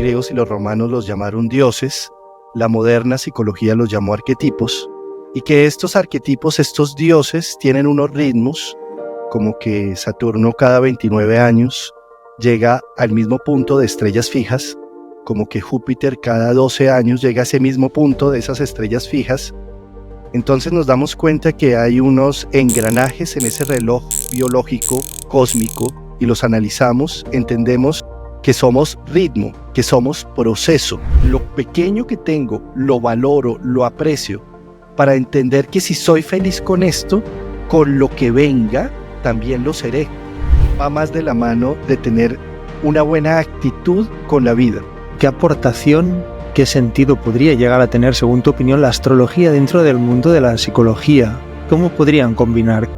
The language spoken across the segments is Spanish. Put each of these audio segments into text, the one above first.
griegos y los romanos los llamaron dioses, la moderna psicología los llamó arquetipos, y que estos arquetipos, estos dioses, tienen unos ritmos, como que Saturno cada 29 años llega al mismo punto de estrellas fijas, como que Júpiter cada 12 años llega a ese mismo punto de esas estrellas fijas. Entonces nos damos cuenta que hay unos engranajes en ese reloj biológico, cósmico, y los analizamos, entendemos que somos ritmo, que somos proceso. Lo pequeño que tengo, lo valoro, lo aprecio, para entender que si soy feliz con esto, con lo que venga, también lo seré. Va más de la mano de tener una buena actitud con la vida. ¿Qué aportación, qué sentido podría llegar a tener, según tu opinión, la astrología dentro del mundo de la psicología? ¿Cómo podrían combinar?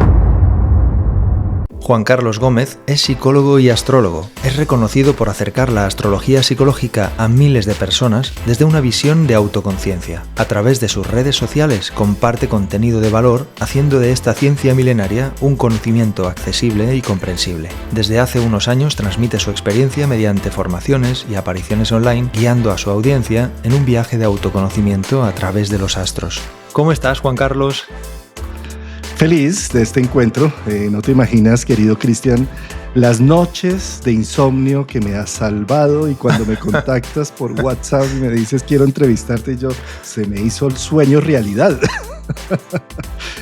Juan Carlos Gómez es psicólogo y astrólogo. Es reconocido por acercar la astrología psicológica a miles de personas desde una visión de autoconciencia. A través de sus redes sociales comparte contenido de valor, haciendo de esta ciencia milenaria un conocimiento accesible y comprensible. Desde hace unos años transmite su experiencia mediante formaciones y apariciones online, guiando a su audiencia en un viaje de autoconocimiento a través de los astros. ¿Cómo estás, Juan Carlos? Feliz de este encuentro. No te imaginas, querido Cristian, las noches de insomnio que me has salvado, y cuando me contactas por WhatsApp y me dices quiero entrevistarte, se me hizo el sueño realidad.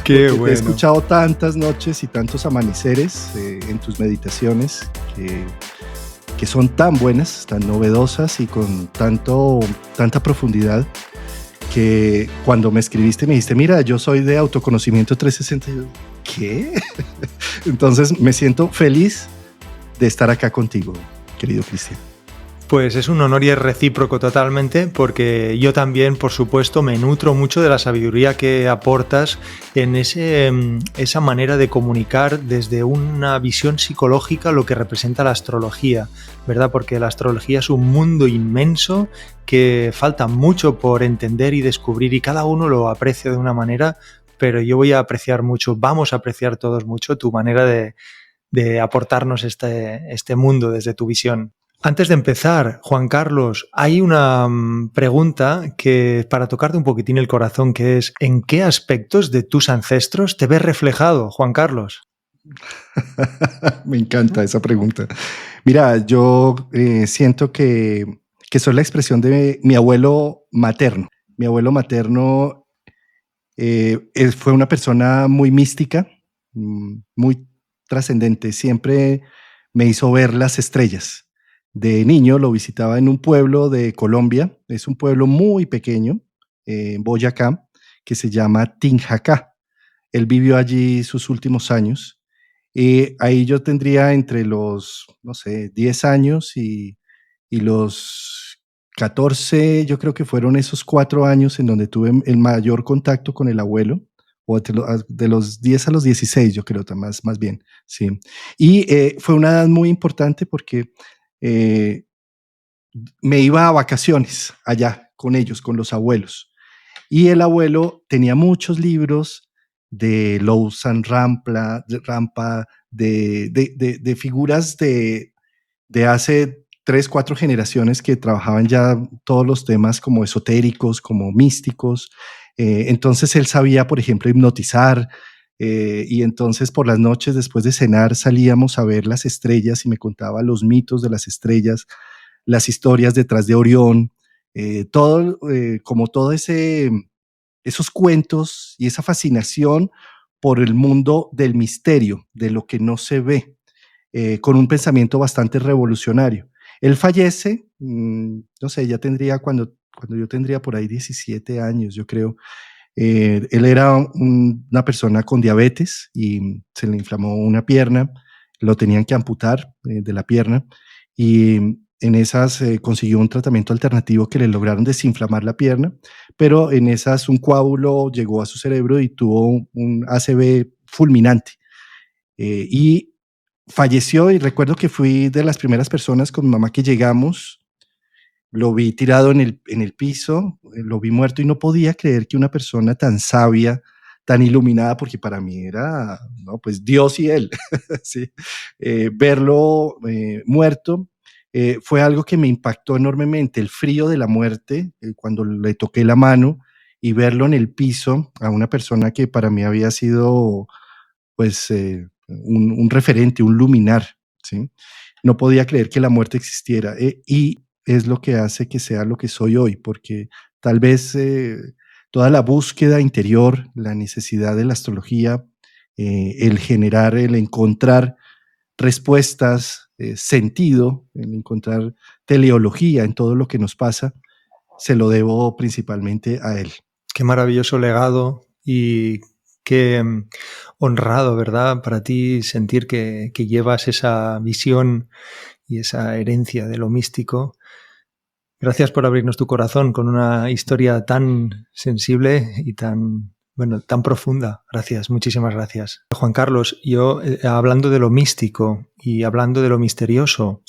Qué bueno. Te he escuchado tantas noches y tantos amaneceres en tus meditaciones que son tan buenas, tan novedosas y con tanta profundidad, que cuando me escribiste me dijiste, mira, yo soy de Autoconocimiento 360. Y yo, ¿qué? Entonces me siento feliz de estar acá contigo, querido Cristian. Pues es un honor y es recíproco totalmente, porque yo también, por supuesto, me nutro mucho de la sabiduría que aportas en esa manera de comunicar desde una visión psicológica lo que representa la astrología, ¿verdad? Porque la astrología es un mundo inmenso que falta mucho por entender y descubrir, y cada uno lo aprecia de una manera, pero yo voy a apreciar mucho, vamos a apreciar todos mucho tu manera de aportarnos este mundo desde tu visión. Antes de empezar, Juan Carlos, hay una pregunta que para tocarte un poquitín el corazón, que es ¿en qué aspectos de tus ancestros te ves reflejado, Juan Carlos? Me encanta esa pregunta. Mira, yo siento que soy la expresión de mi abuelo materno. Mi abuelo materno fue una persona muy mística, muy trascendente. Siempre me hizo ver las estrellas. De niño lo visitaba en un pueblo de Colombia, es un pueblo muy pequeño, en Boyacá, que se llama Tinjacá. Él vivió allí sus últimos años. Ahí yo tendría entre los, no sé, 10 años y los 14, yo creo que fueron esos 4 años en donde tuve el mayor contacto con el abuelo, o de los 10 a los 16, yo creo, más bien, sí. Y fue una edad muy importante porque eh, me iba a vacaciones allá con ellos, con los abuelos. Y el abuelo tenía muchos libros de Lowsan Rampa, de figuras de hace 3, 4 generaciones que trabajaban ya todos los temas como esotéricos, como místicos. Entonces él sabía, por ejemplo, hipnotizar. Y entonces por las noches después de cenar salíamos a ver las estrellas y me contaba los mitos de las estrellas, las historias detrás de Orión, como todo esos cuentos y esa fascinación por el mundo del misterio, de lo que no se ve, con un pensamiento bastante revolucionario. Él fallece, no sé, ya tendría cuando yo tendría por ahí 17 años, yo creo. Él era una persona con diabetes y se le inflamó una pierna, lo tenían que amputar de la pierna, y en esas consiguió un tratamiento alternativo que le lograron desinflamar la pierna, pero en esas un coágulo llegó a su cerebro y tuvo un ACV fulminante. Y falleció, y recuerdo que fui de las primeras personas con mi mamá que llegamos. Lo vi tirado en el piso, lo vi muerto y no podía creer que una persona tan sabia, tan iluminada, porque para mí era, no, pues Dios y él, ¿sí? Verlo muerto. fue algo que me impactó enormemente, el frío de la muerte, cuando le toqué la mano y verlo en el piso a una persona que para mí había sido pues un referente, un luminar, ¿sí? No podía creer que la muerte existiera y es lo que hace que sea lo que soy hoy, porque tal vez toda la búsqueda interior, la necesidad de la astrología, el generar, el encontrar respuestas, sentido, el encontrar teleología en todo lo que nos pasa, se lo debo principalmente a él. Qué maravilloso legado y qué honrado, ¿verdad? Para ti sentir que llevas esa visión y esa herencia de lo místico. Gracias por abrirnos tu corazón con una historia tan sensible y tan profunda. Gracias, muchísimas gracias. Juan Carlos, yo hablando de lo místico y hablando de lo misterioso,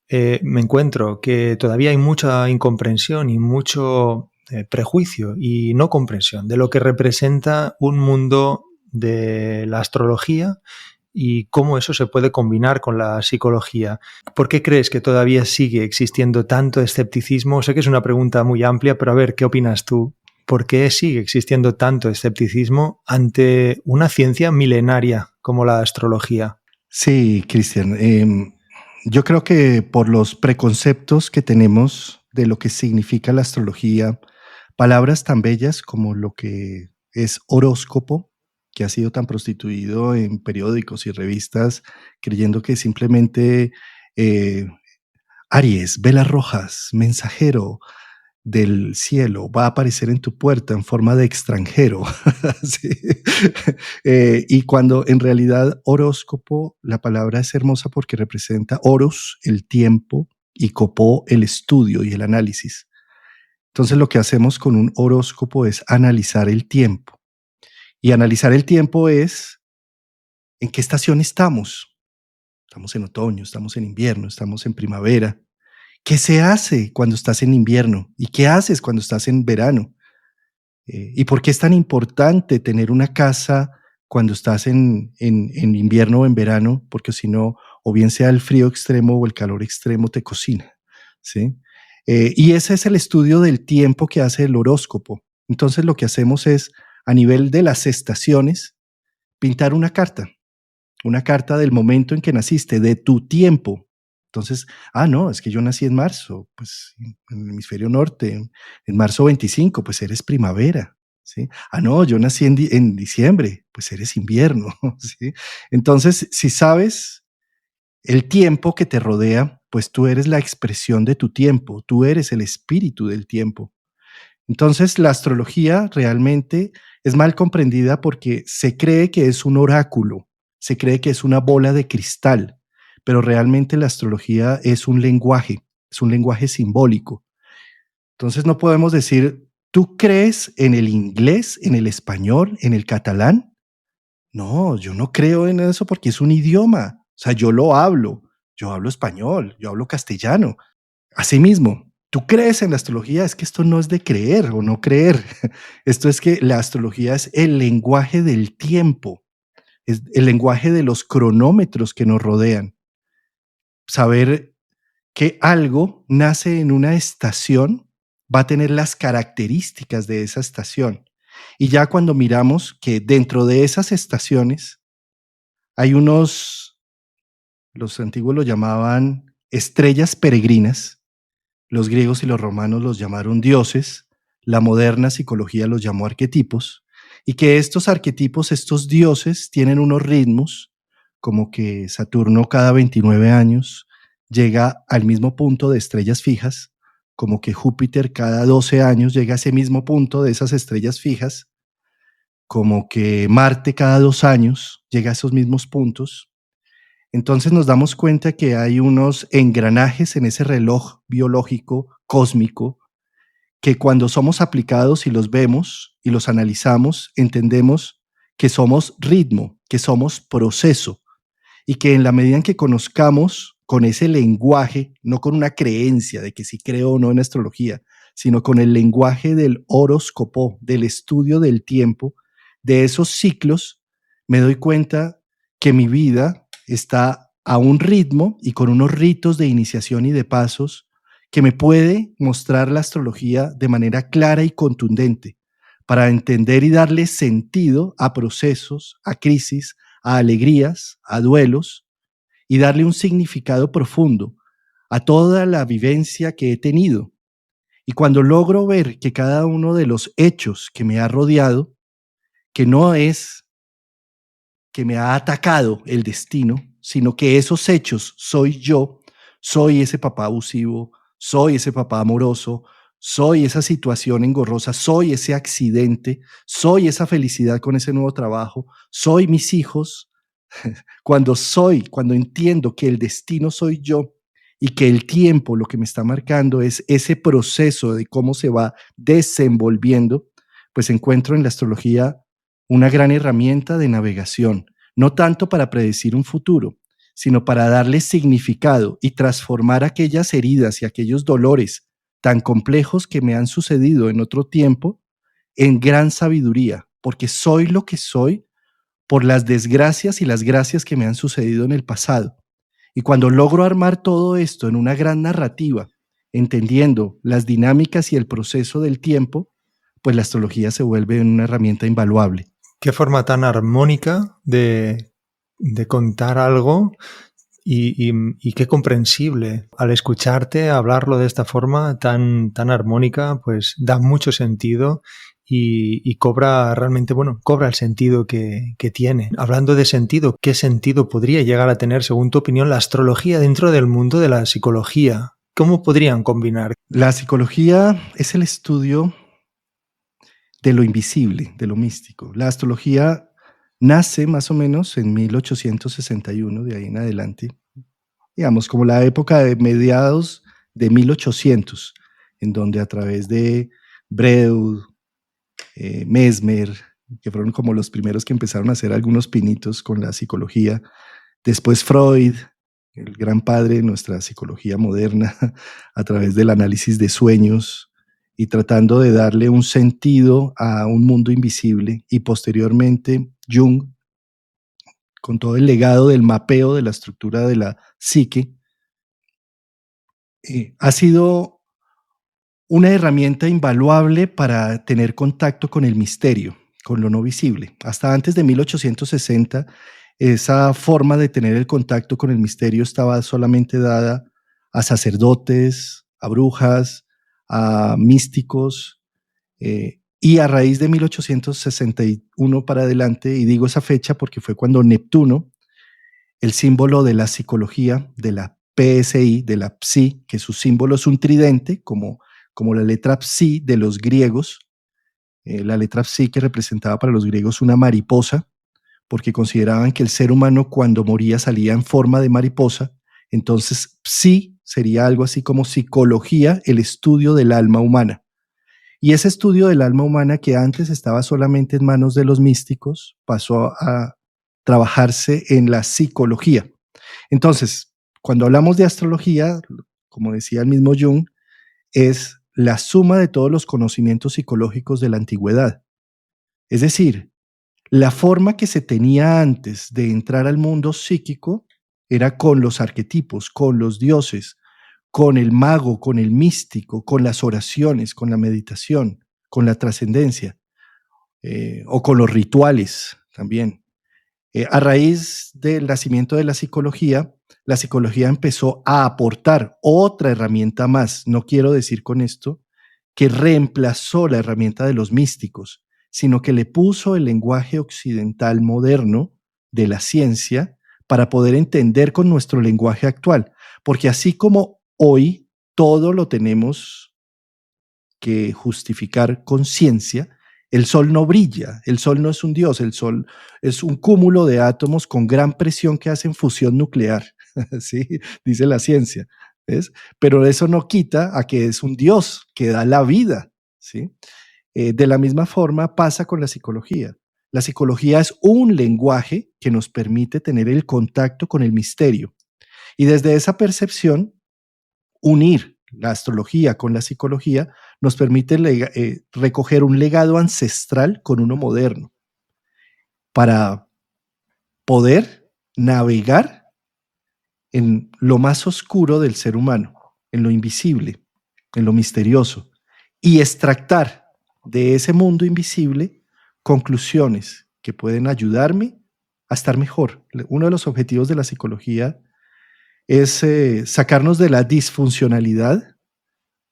me encuentro que todavía hay mucha incomprensión y mucho prejuicio y no comprensión de lo que representa un mundo de la astrología y cómo eso se puede combinar con la psicología. ¿Por qué crees que todavía sigue existiendo tanto escepticismo? Sé que es una pregunta muy amplia, pero a ver, ¿qué opinas tú? ¿Por qué sigue existiendo tanto escepticismo ante una ciencia milenaria como la astrología? Sí, Cristian. Yo creo que por los preconceptos que tenemos de lo que significa la astrología, palabras tan bellas como lo que es horóscopo, que ha sido tan prostituido en periódicos y revistas, creyendo que simplemente eh, Aries, velas rojas, mensajero del cielo, va a aparecer en tu puerta en forma de extranjero. Sí. Y cuando en realidad horóscopo, la palabra es hermosa porque representa oros, el tiempo, y copó, el estudio y el análisis. Entonces lo que hacemos con un horóscopo es analizar el tiempo. Y analizar el tiempo es en qué estación estamos. Estamos en otoño, estamos en invierno, estamos en primavera. ¿Qué se hace cuando estás en invierno? ¿Y qué haces cuando estás en verano? ¿Y por qué es tan importante tener una casa cuando estás en invierno o en verano? Porque si no, o bien sea el frío extremo o el calor extremo, te cocina, ¿sí? Y ese es el estudio del tiempo que hace el horóscopo. Entonces lo que hacemos es, a nivel de las estaciones, pintar una carta del momento en que naciste, de tu tiempo. Entonces, no, es que yo nací en marzo, pues en el hemisferio norte, en marzo 25, pues eres primavera, ¿sí? No, yo nací en diciembre, pues eres invierno, ¿sí? Entonces, si sabes el tiempo que te rodea, pues tú eres la expresión de tu tiempo, tú eres el espíritu del tiempo. Entonces, la astrología realmente es mal comprendida porque se cree que es un oráculo, se cree que es una bola de cristal, pero realmente la astrología es un lenguaje simbólico. Entonces, no podemos decir, ¿tú crees en el inglés, en el español, en el catalán? No, yo no creo en eso porque es un idioma. O sea, yo hablo español, yo hablo castellano. Asimismo, tú crees en la astrología, es que esto no es de creer o no creer. Esto es que la astrología es el lenguaje del tiempo, es el lenguaje de los cronómetros que nos rodean. Saber que algo nace en una estación va a tener las características de esa estación. Y ya cuando miramos que dentro de esas estaciones hay los antiguos lo llamaban estrellas peregrinas. Los griegos y los romanos los llamaron dioses, la moderna psicología los llamó arquetipos, y que estos arquetipos, estos dioses, tienen unos ritmos, como que Saturno cada 29 años llega al mismo punto de estrellas fijas, como que Júpiter cada 12 años llega a ese mismo punto de esas estrellas fijas, como que Marte cada 2 años llega a esos mismos puntos. Entonces nos damos cuenta que hay unos engranajes en ese reloj biológico cósmico que cuando somos aplicados y los vemos y los analizamos, entendemos que somos ritmo, que somos proceso y que en la medida en que conozcamos con ese lenguaje, no con una creencia de que sí creo o no en astrología, sino con el lenguaje del horóscopo, del estudio del tiempo, de esos ciclos, me doy cuenta que mi vida está a un ritmo y con unos ritos de iniciación y de pasos que me puede mostrar la astrología de manera clara y contundente para entender y darle sentido a procesos, a crisis, a alegrías, a duelos y darle un significado profundo a toda la vivencia que he tenido. Y cuando logro ver que cada uno de los hechos que me ha rodeado, que no es que me ha atacado el destino, sino que esos hechos soy yo, soy ese papá abusivo, soy ese papá amoroso, soy esa situación engorrosa, soy ese accidente, soy esa felicidad con ese nuevo trabajo, soy mis hijos. Cuando entiendo que el destino soy yo y que el tiempo lo que me está marcando es ese proceso de cómo se va desenvolviendo, pues encuentro en la astrología una gran herramienta de navegación, no tanto para predecir un futuro, sino para darle significado y transformar aquellas heridas y aquellos dolores tan complejos que me han sucedido en otro tiempo en gran sabiduría, porque soy lo que soy por las desgracias y las gracias que me han sucedido en el pasado. Y cuando logro armar todo esto en una gran narrativa, entendiendo las dinámicas y el proceso del tiempo, pues la astrología se vuelve una herramienta invaluable. Qué forma tan armónica de contar algo y qué comprensible. Al escucharte hablarlo de esta forma tan armónica, pues da mucho sentido y cobra realmente, cobra el sentido que tiene. Hablando de sentido, ¿qué sentido podría llegar a tener, según tu opinión, la astrología dentro del mundo de la psicología? ¿Cómo podrían combinar? La psicología es el estudio de lo invisible, de lo místico. La astrología nace más o menos en 1861, de ahí en adelante, digamos, como la época de mediados de 1800, en donde a través de Freud, Mesmer, que fueron como los primeros que empezaron a hacer algunos pinitos con la psicología, después Freud, el gran padre de nuestra psicología moderna, a través del análisis de sueños y tratando de darle un sentido a un mundo invisible, y posteriormente Jung, con todo el legado del mapeo de la estructura de la psique, ha sido una herramienta invaluable para tener contacto con el misterio, con lo no visible. Hasta antes de 1860, esa forma de tener el contacto con el misterio estaba solamente dada a sacerdotes, a brujas, a místicos, y a raíz de 1861 para adelante, y digo esa fecha porque fue cuando Neptuno, el símbolo de la psicología, de la PSI, de la Psi, que su símbolo es un tridente, como la letra Psi de los griegos, la letra Psi que representaba para los griegos una mariposa, porque consideraban que el ser humano cuando moría salía en forma de mariposa. Entonces Psi sería algo así como psicología, el estudio del alma humana. Y ese estudio del alma humana, que antes estaba solamente en manos de los místicos, pasó a trabajarse en la psicología. Entonces, cuando hablamos de astrología, como decía el mismo Jung, es la suma de todos los conocimientos psicológicos de la antigüedad. Es decir, la forma que se tenía antes de entrar al mundo psíquico era con los arquetipos, con los dioses, con el mago, con el místico, con las oraciones, con la meditación, con la trascendencia, o con los rituales también. A raíz del nacimiento de la psicología empezó a aportar otra herramienta más. No quiero decir con esto que reemplazó la herramienta de los místicos, sino que le puso el lenguaje occidental moderno de la ciencia para poder entender con nuestro lenguaje actual. Porque así como hoy todo lo tenemos que justificar con ciencia, el sol no brilla, el sol no es un dios, el sol es un cúmulo de átomos con gran presión que hacen fusión nuclear, ¿sí? Dice la ciencia, ¿ves? Pero eso no quita a que es un dios que da la vida, ¿sí? De la misma forma pasa con la psicología. La psicología es un lenguaje que nos permite tener el contacto con el misterio. Y desde esa percepción, unir la astrología con la psicología nos permite recoger un legado ancestral con uno moderno para poder navegar en lo más oscuro del ser humano, en lo invisible, en lo misterioso, y extractar de ese mundo invisible conclusiones que pueden ayudarme a estar mejor. Uno de los objetivos de la psicología es sacarnos de la disfuncionalidad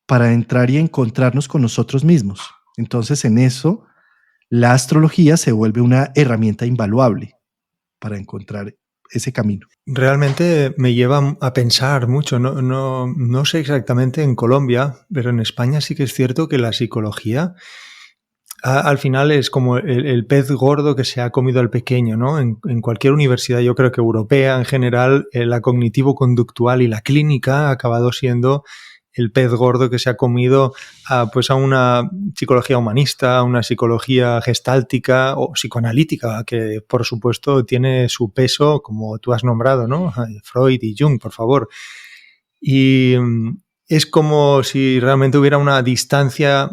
para entrar y encontrarnos con nosotros mismos. Entonces, en eso, la astrología se vuelve una herramienta invaluable para encontrar ese camino. Realmente me lleva a pensar mucho. No sé exactamente en Colombia, pero en España sí que es cierto que la psicología al final es como el pez gordo que se ha comido al pequeño, ¿no? En cualquier universidad, yo creo que europea en general, la cognitivo-conductual y la clínica ha acabado siendo el pez gordo que se ha comido pues a una psicología humanista, a una psicología gestáltica o psicoanalítica, que por supuesto tiene su peso, como tú has nombrado, ¿no? Freud y Jung, por favor. Y es como si realmente hubiera una distancia,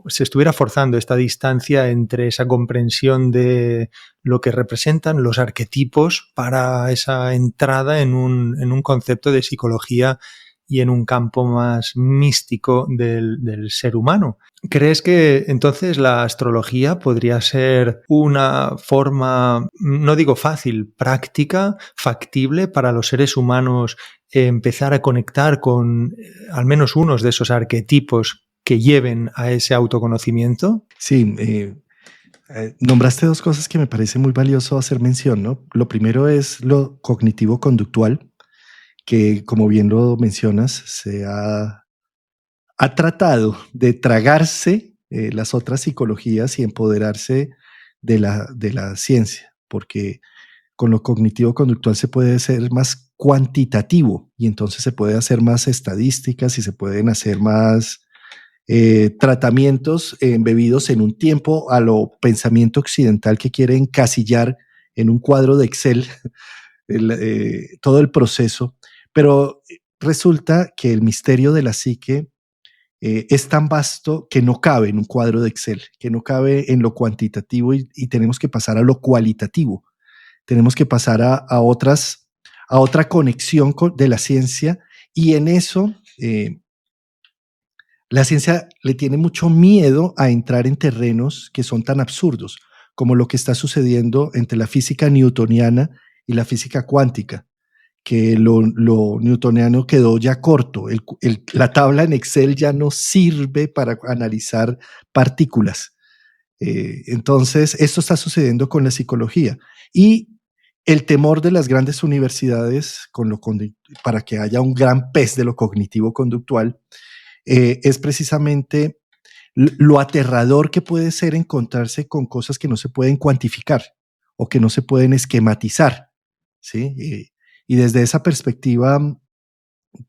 se estuviera forzando esta distancia entre esa comprensión de lo que representan los arquetipos para esa entrada en un concepto de psicología y en un campo más místico del ser humano. ¿Crees que entonces la astrología podría ser una forma, no digo fácil, práctica, factible para los seres humanos empezar a conectar con al menos unos de esos arquetipos que lleven a ese autoconocimiento? Sí, nombraste dos cosas que me parece muy valioso hacer mención, ¿no? Lo primero es lo cognitivo-conductual, que como bien lo mencionas, se ha tratado de tragarse las otras psicologías y empoderarse de la ciencia, porque con lo cognitivo-conductual se puede ser más cuantitativo y entonces se puede hacer más estadísticas y se pueden hacer más tratamientos embebidos en un tiempo a lo pensamiento occidental que quiere encasillar en un cuadro de Excel todo el proceso, pero resulta que el misterio de la psique es tan vasto que no cabe en un cuadro de Excel, que no cabe en lo cuantitativo y tenemos que pasar a lo cualitativo. Tenemos que pasar a otra conexión de la ciencia y en eso la ciencia le tiene mucho miedo a entrar en terrenos que son tan absurdos como lo que está sucediendo entre la física newtoniana y la física cuántica, que lo newtoniano quedó ya corto. La tabla en Excel ya no sirve para analizar partículas. Entonces, esto está sucediendo con la psicología. Y el temor de las grandes universidades para que haya un gran pez de lo cognitivo-conductual es precisamente lo aterrador que puede ser encontrarse con cosas que no se pueden cuantificar o que no se pueden esquematizar, ¿sí? Y desde esa perspectiva,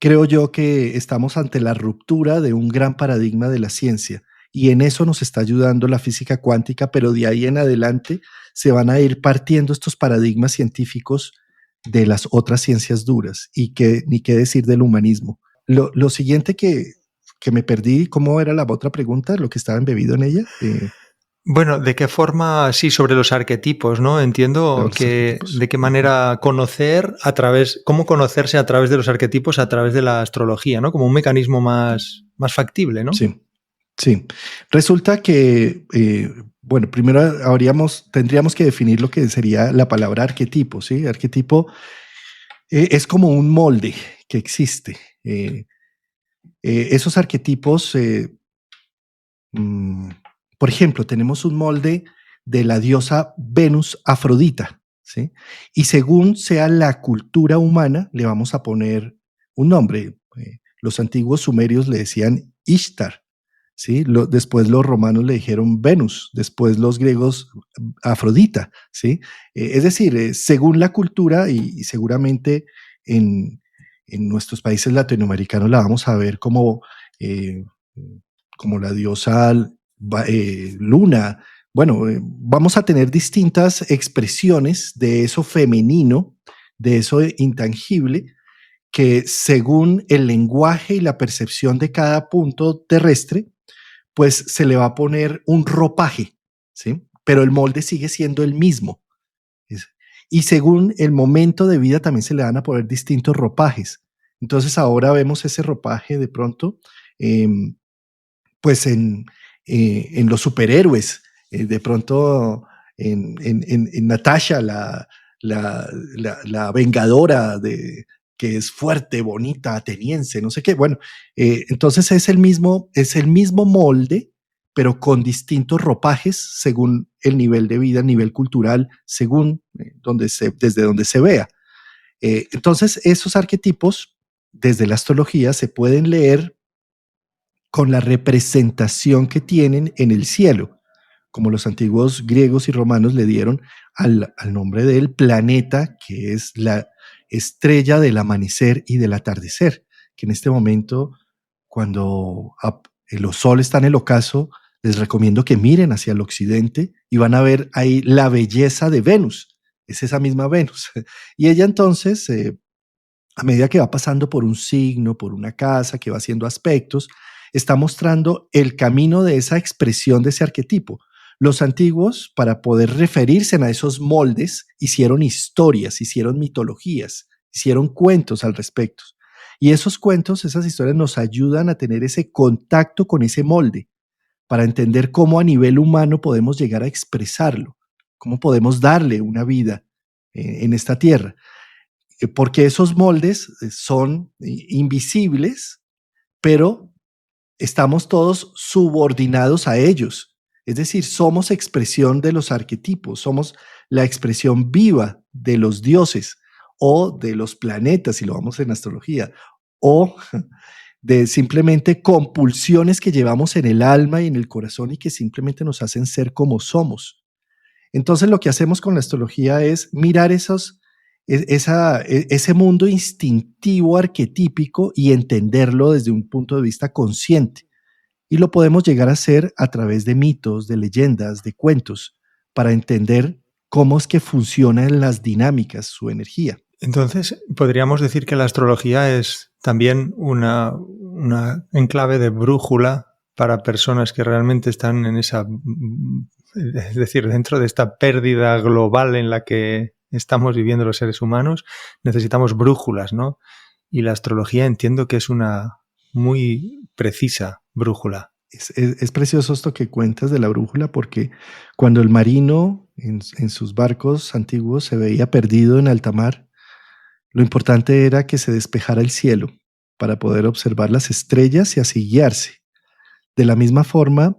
creo yo que estamos ante la ruptura de un gran paradigma de la ciencia y en eso nos está ayudando la física cuántica, pero de ahí en adelante se van a ir partiendo estos paradigmas científicos de las otras ciencias duras y ni qué decir del humanismo. Lo siguiente que me perdí, ¿cómo era la otra pregunta? ¿Lo que estaba embebido en ella? Bueno, ¿de qué forma, sí, sobre los arquetipos, ¿no? Entiendo que de qué manera cómo conocerse a través de los arquetipos, a través de la astrología, ¿no? Como un mecanismo más factible, ¿no? Sí, sí. Resulta que, bueno, primero tendríamos que definir lo que sería la palabra arquetipo, ¿sí? Arquetipo es como un molde que existe. Esos arquetipos, por ejemplo, tenemos un molde de la diosa Venus Afrodita, ¿sí? Y según sea la cultura humana, le vamos a poner un nombre. Los antiguos sumerios le decían Ishtar, ¿sí? Después los romanos le dijeron Venus, después los griegos Afrodita, ¿sí? Es decir, según la cultura y seguramente en nuestros países latinoamericanos la vamos a ver como la diosa Luna. Bueno, vamos a tener distintas expresiones de eso femenino, de eso intangible, que según el lenguaje y la percepción de cada punto terrestre, pues se le va a poner un ropaje, ¿sí? Pero el molde sigue siendo el mismo. Y según el momento de vida también se le van a poner distintos ropajes. Entonces ahora vemos ese ropaje de pronto, pues en los superhéroes, de pronto en Natasha, la vengadora que es fuerte, bonita, ateniense, no sé qué. Bueno, entonces es el mismo molde, pero con distintos ropajes según el nivel de vida, el nivel cultural, según desde donde se vea. Entonces, esos arquetipos, desde la astrología, se pueden leer con la representación que tienen en el cielo, como los antiguos griegos y romanos le dieron al nombre del planeta, que es la estrella del amanecer y del atardecer, que en este momento, cuando el sol está en el ocaso, les recomiendo que miren hacia el occidente y van a ver ahí la belleza de Venus. Es esa misma Venus. Y ella entonces, a medida que va pasando por un signo, por una casa, que va haciendo aspectos, está mostrando el camino de esa expresión de ese arquetipo. Los antiguos, para poder referirse a esos moldes, hicieron historias, hicieron mitologías, hicieron cuentos al respecto. Y esos cuentos, esas historias nos ayudan a tener ese contacto con ese molde, para entender cómo a nivel humano podemos llegar a expresarlo, cómo podemos darle una vida en esta tierra. Porque esos moldes son invisibles, pero estamos todos subordinados a ellos. Es decir, somos expresión de los arquetipos, somos la expresión viva de los dioses o de los planetas, si lo vamos en astrología, o de simplemente compulsiones que llevamos en el alma y en el corazón y que simplemente nos hacen ser como somos. Entonces lo que hacemos con la astrología es mirar ese mundo instintivo, arquetípico, y entenderlo desde un punto de vista consciente. Y lo podemos llegar a hacer a través de mitos, de leyendas, de cuentos, para entender cómo es que funcionan las dinámicas, su energía. Entonces, podríamos decir que la astrología es también una enclave de brújula para personas que realmente están en esa, es decir, dentro de esta pérdida global en la que estamos viviendo los seres humanos, necesitamos brújulas, ¿no? Y la astrología entiendo que es una muy precisa brújula. Es precioso esto que cuentas de la brújula, porque cuando el marino en sus barcos antiguos se veía perdido en alta mar, lo importante era que se despejara el cielo para poder observar las estrellas y así guiarse. De la misma forma,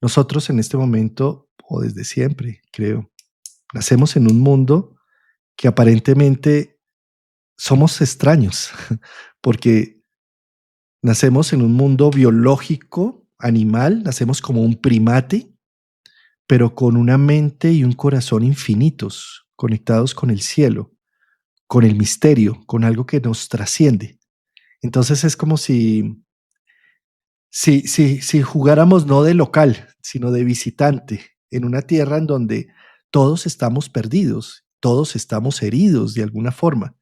nosotros en este momento, o desde siempre, creo, nacemos en un mundo que aparentemente somos extraños, porque nacemos en un mundo biológico, animal, nacemos como un primate, pero con una mente y un corazón infinitos, conectados con el cielo, con el misterio, con algo que nos trasciende. Entonces es como si jugáramos no de local, sino de visitante, en una tierra en donde todos estamos perdidos, todos estamos heridos de alguna forma.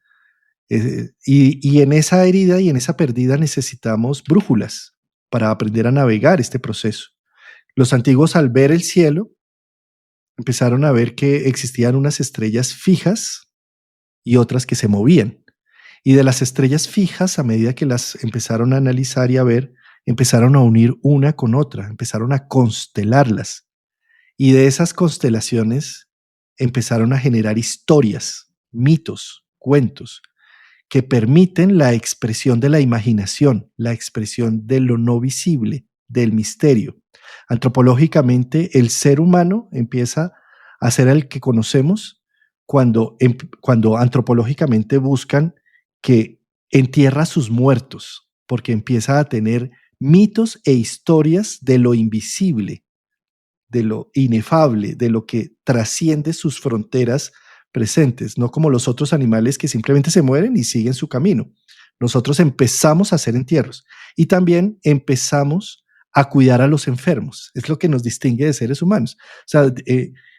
Y en esa herida y en esa perdida necesitamos brújulas para aprender a navegar este proceso. Los antiguos, al ver el cielo, empezaron a ver que existían unas estrellas fijas y otras que se movían. Y de las estrellas fijas, a medida que las empezaron a analizar y a ver, empezaron a unir una con otra, empezaron a constelarlas. Y de esas constelaciones empezaron a generar historias, mitos, cuentos, que permiten la expresión de la imaginación, la expresión de lo no visible, del misterio. Antropológicamente, el ser humano empieza a ser el que conocemos cuando antropológicamente buscan que entierra a sus muertos, porque empieza a tener mitos e historias de lo invisible, de lo inefable, de lo que trasciende sus fronteras presentes, no como los otros animales que simplemente se mueren y siguen su camino. Nosotros empezamos a hacer entierros y también empezamos a cuidar a los enfermos. Es lo que nos distingue de seres humanos. O sea,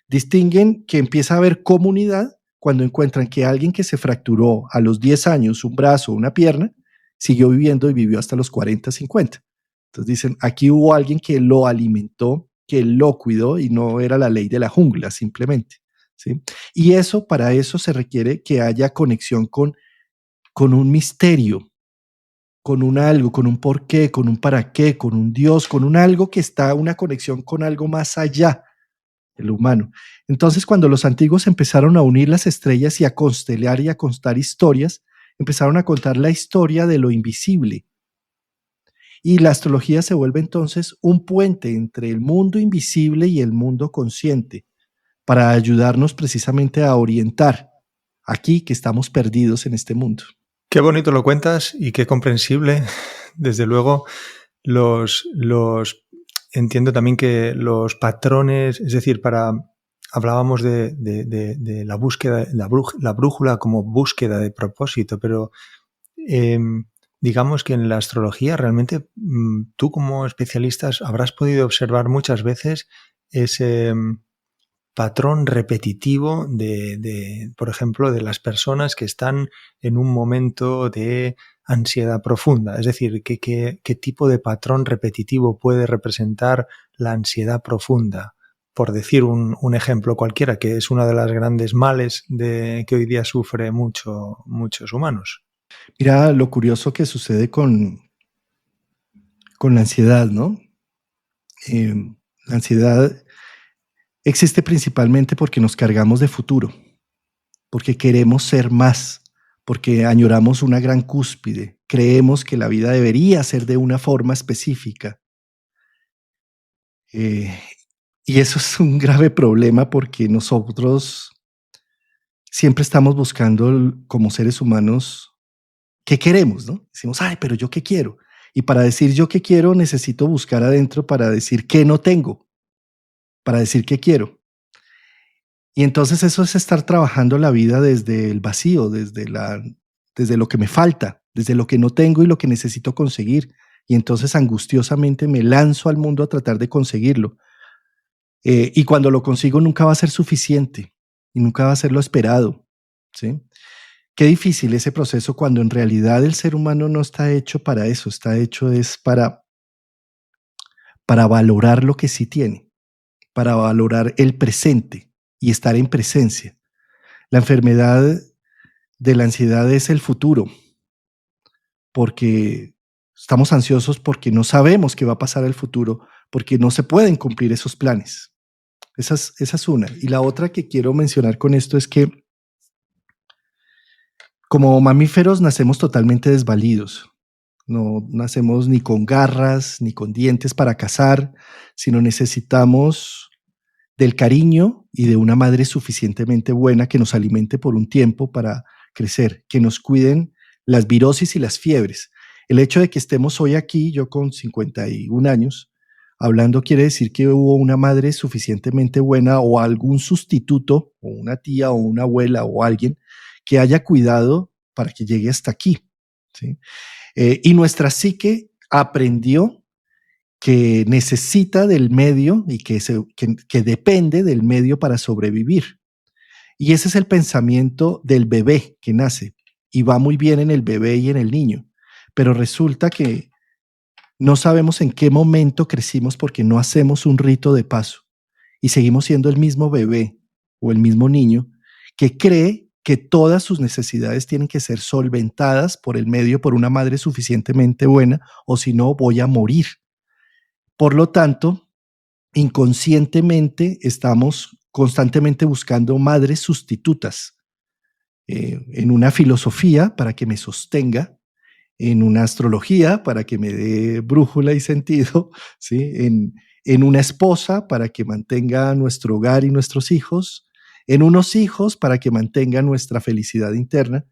distinguen que empieza a haber comunidad cuando encuentran que alguien que se fracturó a los 10 años un brazo o una pierna, siguió viviendo y vivió hasta los 40, 50. Entonces dicen, aquí hubo alguien que lo alimentó, que lo cuidó y no era la ley de la jungla simplemente, ¿sí? Y para eso se requiere que haya conexión con un misterio, con un algo, con un porqué, con un para qué, con un Dios, con un algo que está, una conexión con algo más allá de lo humano. Entonces, cuando los antiguos empezaron a unir las estrellas y a constelar y a contar historias, empezaron a contar la historia de lo invisible. Y la astrología se vuelve entonces un puente entre el mundo invisible y el mundo consciente, para ayudarnos precisamente a orientar aquí que estamos perdidos en este mundo. Qué bonito lo cuentas y qué comprensible. Desde luego, entiendo también que los patrones, es decir, hablábamos de la búsqueda, la brújula como búsqueda de propósito, pero digamos que en la astrología realmente tú como especialista habrás podido observar muchas veces ese patrón repetitivo por ejemplo, de las personas que están en un momento de ansiedad profunda. Es decir, ¿qué tipo de patrón repetitivo puede representar la ansiedad profunda? Por decir un ejemplo cualquiera, que es una de las grandes males que hoy día sufre muchos humanos. Mira lo curioso que sucede con la ansiedad, ¿no? La ansiedad existe principalmente porque nos cargamos de futuro, porque queremos ser más, porque añoramos una gran cúspide, creemos que la vida debería ser de una forma específica. Y eso es un grave problema porque nosotros siempre estamos buscando como seres humanos qué queremos, ¿no? Decimos, ay, pero yo qué quiero. Y para decir yo qué quiero necesito buscar adentro para decir qué no tengo, para decir qué quiero. Y entonces eso es estar trabajando la vida desde el vacío, desde lo que me falta, desde lo que no tengo y lo que necesito conseguir. Y entonces angustiosamente me lanzo al mundo a tratar de conseguirlo. Y cuando lo consigo nunca va a ser suficiente y nunca va a ser lo esperado, ¿sí? Qué difícil ese proceso cuando en realidad el ser humano no está hecho para eso, está hecho es para valorar lo que sí tiene, para valorar el presente y estar en presencia. La enfermedad de la ansiedad es el futuro, porque estamos ansiosos porque no sabemos qué va a pasar el futuro, porque no se pueden cumplir esos planes. Esa es una. Y la otra que quiero mencionar con esto es que como mamíferos nacemos totalmente desvalidos. No nacemos ni con garras, ni con dientes para cazar, sino necesitamos del cariño y de una madre suficientemente buena que nos alimente por un tiempo para crecer, que nos cuiden las virosis y las fiebres. El hecho de que estemos hoy aquí, yo con 51 años, hablando quiere decir que hubo una madre suficientemente buena o algún sustituto, o una tía o una abuela o alguien que haya cuidado para que llegue hasta aquí, ¿sí? Y nuestra psique aprendió que necesita del medio y que depende del medio para sobrevivir. Y ese es el pensamiento del bebé que nace y va muy bien en el bebé y en el niño, pero resulta que no sabemos en qué momento crecimos porque no hacemos un rito de paso y seguimos siendo el mismo bebé o el mismo niño que cree que todas sus necesidades tienen que ser solventadas por el medio, por una madre suficientemente buena, o si no voy a morir. Por lo tanto, inconscientemente estamos constantemente buscando madres sustitutas en una filosofía para que me sostenga, en una astrología para que me dé brújula y sentido, ¿sí? En una esposa para que mantenga nuestro hogar y nuestros hijos, en unos hijos para que mantengan nuestra felicidad interna.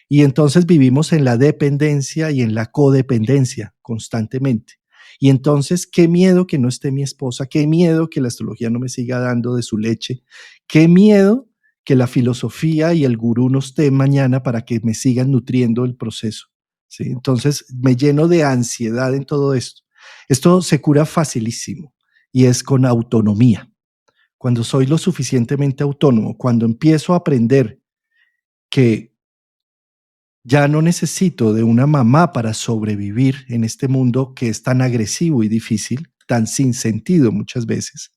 Y entonces vivimos en la dependencia y en la codependencia constantemente. Y entonces, qué miedo que no esté mi esposa, qué miedo que la astrología no me siga dando de su leche, qué miedo que la filosofía y el gurú no esté mañana para que me sigan nutriendo el proceso, ¿sí? Entonces me lleno de ansiedad en todo esto. Esto se cura facilísimo y es con autonomía. Cuando soy lo suficientemente autónomo, cuando empiezo a aprender que ya no necesito de una mamá para sobrevivir en este mundo que es tan agresivo y difícil, tan sin sentido muchas veces,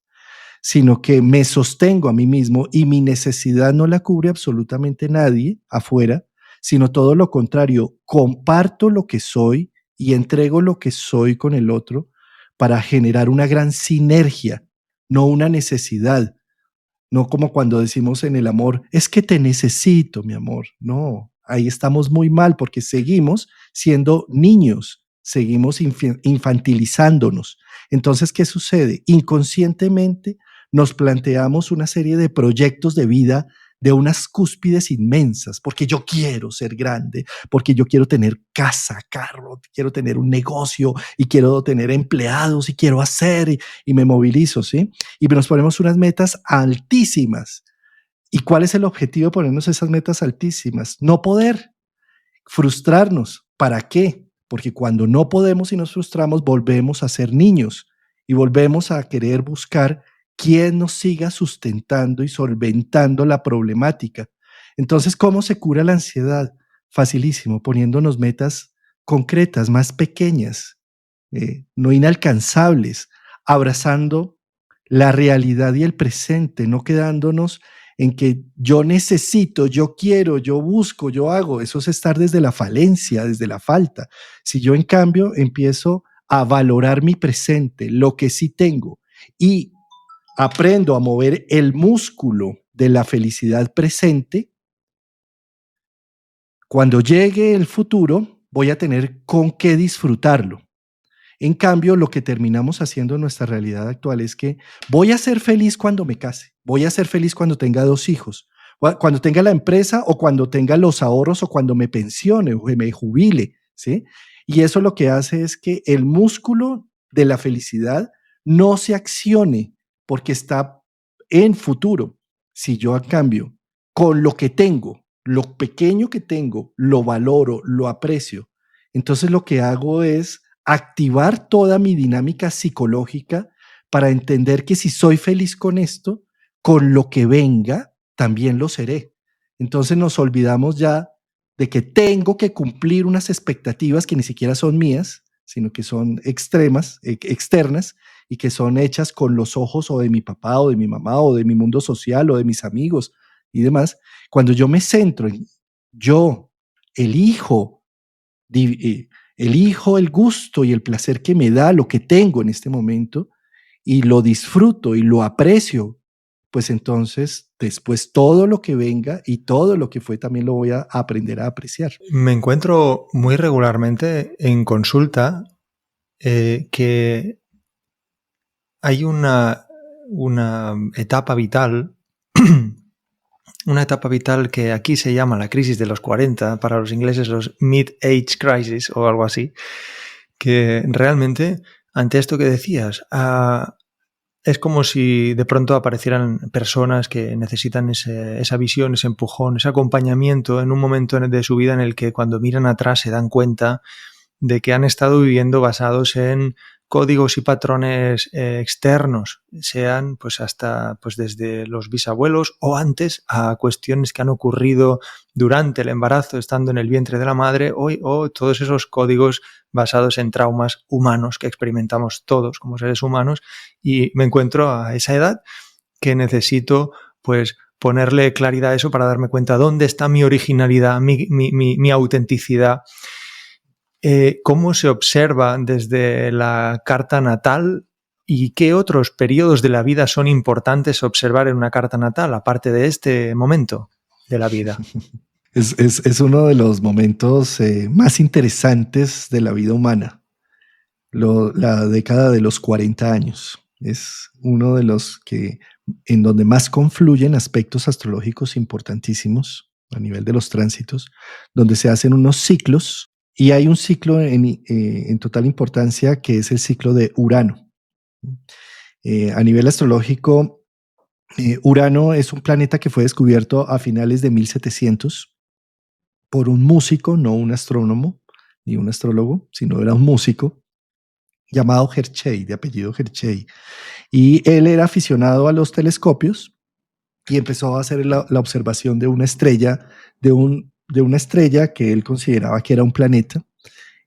sino que me sostengo a mí mismo y mi necesidad no la cubre absolutamente nadie afuera, sino todo lo contrario, comparto lo que soy y entrego lo que soy con el otro para generar una gran sinergia, no una necesidad, no como cuando decimos en el amor, es que te necesito, mi amor. No, ahí estamos muy mal porque seguimos siendo niños, seguimos infantilizándonos. Entonces, ¿qué sucede? Inconscientemente nos planteamos una serie de proyectos de vida de unas cúspides inmensas, porque yo quiero ser grande, porque yo quiero tener casa, carro, quiero tener un negocio y quiero tener empleados y quiero hacer y me movilizo, ¿sí? Y nos ponemos unas metas altísimas. ¿Y cuál es el objetivo de ponernos esas metas altísimas? No poder, frustrarnos. ¿Para qué? Porque cuando no podemos y nos frustramos, volvemos a ser niños y volvemos a querer buscar quién nos siga sustentando y solventando la problemática. Entonces, ¿cómo se cura la ansiedad? Facilísimo, poniéndonos metas concretas, más pequeñas, no inalcanzables, abrazando la realidad y el presente, no quedándonos en que yo necesito, yo quiero, yo busco, yo hago. Eso es estar desde la falencia, desde la falta. Si yo, en cambio, empiezo a valorar mi presente, lo que sí tengo, y aprendo a mover el músculo de la felicidad presente, cuando llegue el futuro, voy a tener con qué disfrutarlo. En cambio, lo que terminamos haciendo en nuestra realidad actual es que voy a ser feliz cuando me case, voy a ser feliz cuando tenga 2 hijos, cuando tenga la empresa o cuando tenga los ahorros o cuando me pensione o me jubile, ¿sí? Y eso lo que hace es que el músculo de la felicidad no se accione porque está en futuro. Si yo, a cambio, con lo que tengo, lo pequeño que tengo, lo valoro, lo aprecio, entonces lo que hago es activar toda mi dinámica psicológica para entender que si soy feliz con esto, con lo que venga, también lo seré. Entonces nos olvidamos ya de que tengo que cumplir unas expectativas que ni siquiera son mías, sino que son extremas, externas, y que son hechas con los ojos o de mi papá o de mi mamá o de mi mundo social o de mis amigos y demás. Cuando yo me centro en yo elijo elijo el gusto y el placer que me da lo que tengo en este momento y lo disfruto y lo aprecio, pues entonces después todo lo que venga y todo lo que fue también lo voy a aprender a apreciar. Me encuentro muy regularmente en consulta que hay una etapa vital una etapa vital que aquí se llama la crisis de los 40, para los ingleses los mid-age crisis o algo así, que realmente ante esto que decías, es como si de pronto aparecieran personas que necesitan esa visión, ese empujón, ese acompañamiento en un momento de su vida en el que cuando miran atrás se dan cuenta de que han estado viviendo basados en códigos y patrones externos, sean pues hasta pues desde los bisabuelos o antes a cuestiones que han ocurrido durante el embarazo, estando en el vientre de la madre, o todos esos códigos basados en traumas humanos que experimentamos todos como seres humanos. Y me encuentro a esa edad que necesito pues ponerle claridad a eso para darme cuenta dónde está mi originalidad, mi autenticidad. ¿Cómo se observa desde la carta natal y qué otros periodos de la vida son importantes observar en una carta natal, aparte de este momento de la vida? Es uno de los momentos más interesantes de la vida humana, la década de los 40 años. Es uno de los que en donde más confluyen aspectos astrológicos importantísimos a nivel de los tránsitos, donde se hacen unos ciclos. Y hay un ciclo en total importancia que es el ciclo de Urano. A nivel astrológico, Urano es un planeta que fue descubierto a finales de 1700 por un músico, no un astrónomo ni un astrólogo, sino era un músico llamado Hershey, de apellido Hershey. Y él era aficionado a los telescopios y empezó a hacer la observación de una estrella, de una estrella que él consideraba que era un planeta,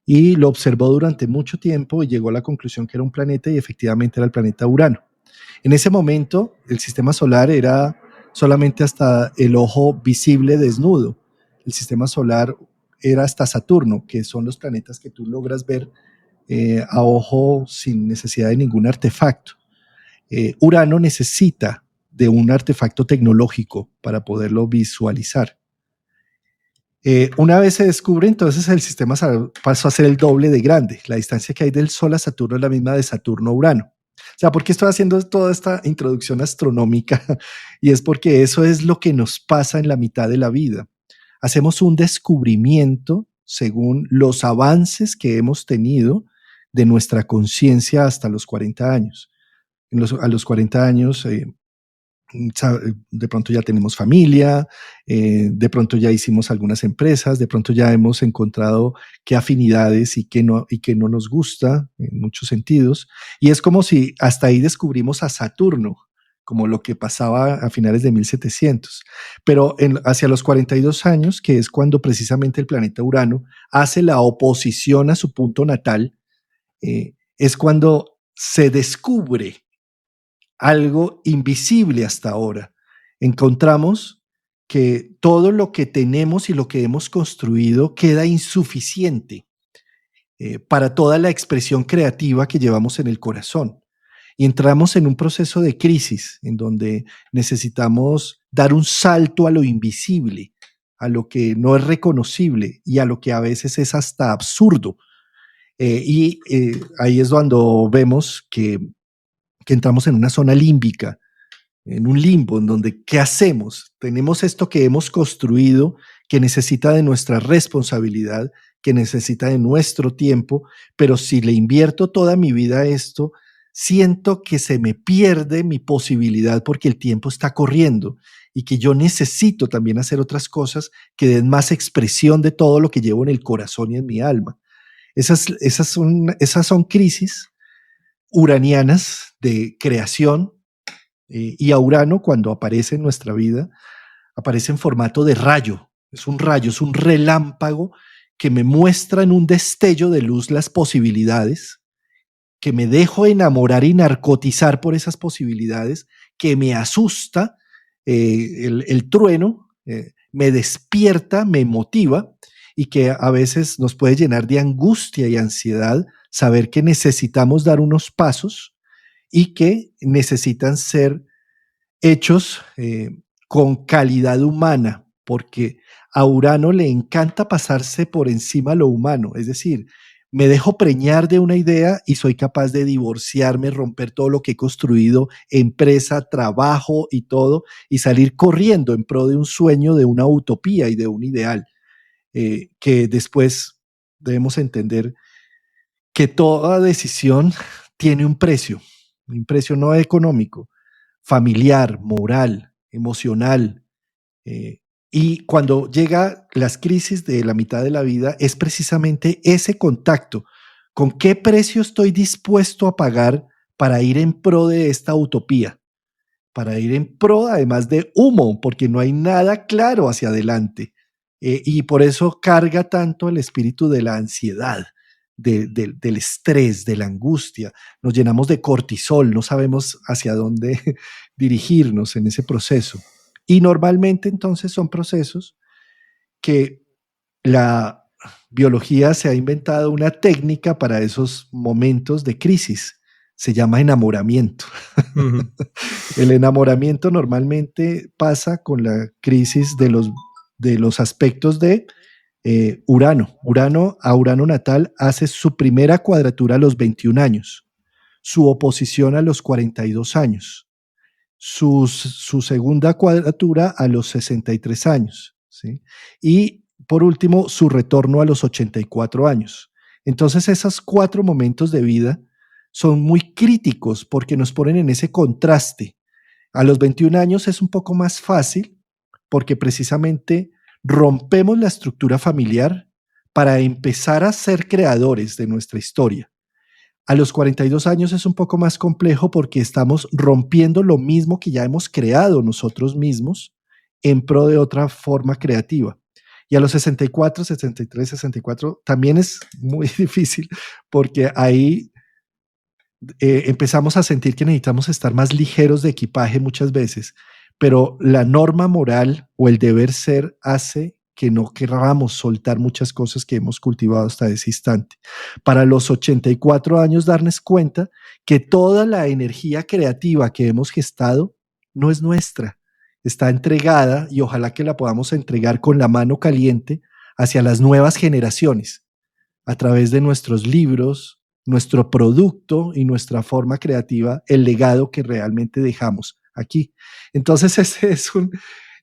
y lo observó durante mucho tiempo y llegó a la conclusión que era un planeta y efectivamente era el planeta Urano. En ese momento, el sistema solar era solamente hasta el ojo visible desnudo. El sistema solar era hasta Saturno, que son los planetas que tú logras ver a ojo sin necesidad de ningún artefacto. Urano necesita de un artefacto tecnológico para poderlo visualizar. Una vez se descubre, entonces el sistema solar pasó a ser el doble de grande. La distancia que hay del Sol a Saturno es la misma de Saturno a Urano. O sea, ¿por qué estoy haciendo toda esta introducción astronómica? Y es porque eso es lo que nos pasa en la mitad de la vida. Hacemos un descubrimiento según los avances que hemos tenido de nuestra conciencia hasta los 40 años. A los 40 años, de pronto ya tenemos familia, de pronto ya hicimos algunas empresas, de pronto ya hemos encontrado qué afinidades y qué no nos gusta en muchos sentidos. Y es como si hasta ahí descubrimos a Saturno, como lo que pasaba a finales de 1700. Pero hacia los 42 años, que es cuando precisamente el planeta Urano hace la oposición a su punto natal, es cuando se descubre algo invisible hasta ahora. Encontramos que todo lo que tenemos y lo que hemos construido queda insuficiente para toda la expresión creativa que llevamos en el corazón. Y entramos en un proceso de crisis en donde necesitamos dar un salto a lo invisible, a lo que no es reconocible y a lo que a veces es hasta absurdo. Ahí es cuando vemos que entramos en una zona límbica, en un limbo, en donde ¿qué hacemos? Tenemos esto que hemos construido, que necesita de nuestra responsabilidad, que necesita de nuestro tiempo, pero si le invierto toda mi vida a esto, siento que se me pierde mi posibilidad porque el tiempo está corriendo y que yo necesito también hacer otras cosas que den más expresión de todo lo que llevo en el corazón y en mi alma. Esas son crisis uranianas de creación, y a Urano, cuando aparece en nuestra vida, aparece en formato de rayo, es un relámpago que me muestra en un destello de luz las posibilidades, que me dejo enamorar y narcotizar por esas posibilidades, que me asusta, el trueno, me despierta, me motiva, y que a veces nos puede llenar de angustia y ansiedad saber que necesitamos dar unos pasos y que necesitan ser hechos con calidad humana, porque a Urano le encanta pasarse por encima lo humano, es decir, me dejo preñar de una idea y soy capaz de divorciarme, romper todo lo que he construido, empresa, trabajo y todo, y salir corriendo en pro de un sueño, de una utopía y de un ideal, que después debemos entender que toda decisión tiene un precio no económico, familiar, moral, emocional. Y cuando llega las crisis de la mitad de la vida, es precisamente ese contacto. ¿Con qué precio estoy dispuesto a pagar para ir en pro de esta utopía? Para ir en pro, además de humo, porque no hay nada claro hacia adelante. Y por eso carga tanto el espíritu de la ansiedad, del estrés, de la angustia. Nos llenamos de cortisol, no sabemos hacia dónde dirigirnos en ese proceso. Y normalmente entonces son procesos que la biología se ha inventado una técnica para esos momentos de crisis. Se llama enamoramiento. Uh-huh. El enamoramiento normalmente pasa con la crisis de los aspectos de Urano. A Urano natal hace su primera cuadratura a los 21 años, su oposición a los 42 años, su segunda cuadratura a los 63 años, ¿sí? Y por último, su retorno a los 84 años. Entonces, esos 4 momentos de vida son muy críticos porque nos ponen en ese contraste. A los 21 años es un poco más fácil porque precisamente rompemos la estructura familiar para empezar a ser creadores de nuestra historia. A los 42 años es un poco más complejo porque estamos rompiendo lo mismo que ya hemos creado nosotros mismos en pro de otra forma creativa. Y a los 64, 63, 64 también es muy difícil porque ahí empezamos a sentir que necesitamos estar más ligeros de equipaje muchas veces, pero la norma moral o el deber ser hace que no queramos soltar muchas cosas que hemos cultivado hasta ese instante. Para los 84 años darnos cuenta que toda la energía creativa que hemos gestado no es nuestra, está entregada y ojalá que la podamos entregar con la mano caliente hacia las nuevas generaciones a través de nuestros libros, nuestro producto y nuestra forma creativa, el legado que realmente dejamos aquí. Entonces ese es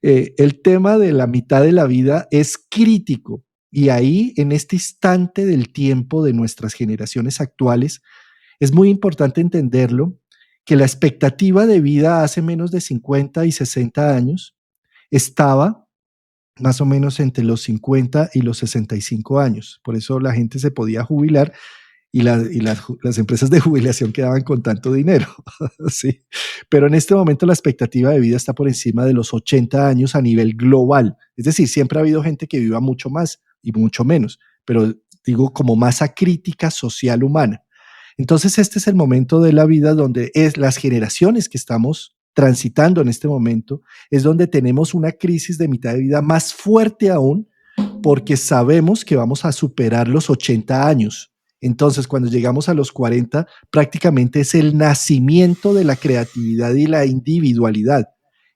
el tema de la mitad de la vida es crítico y ahí en este instante del tiempo de nuestras generaciones actuales es muy importante entenderlo, que la expectativa de vida hace menos de 50 y 60 años estaba más o menos entre los 50 y los 65 años. Por eso la gente se podía jubilar y las empresas de jubilación quedaban con tanto dinero. Sí. Pero en este momento la expectativa de vida está por encima de los 80 años a nivel global. Es decir, siempre ha habido gente que viva mucho más y mucho menos, pero digo como masa crítica social humana. Entonces este es el momento de la vida donde es las generaciones que estamos transitando en este momento, es donde tenemos una crisis de mitad de vida más fuerte aún, porque sabemos que vamos a superar los 80 años. Entonces, cuando llegamos a los 40, prácticamente es el nacimiento de la creatividad y la individualidad.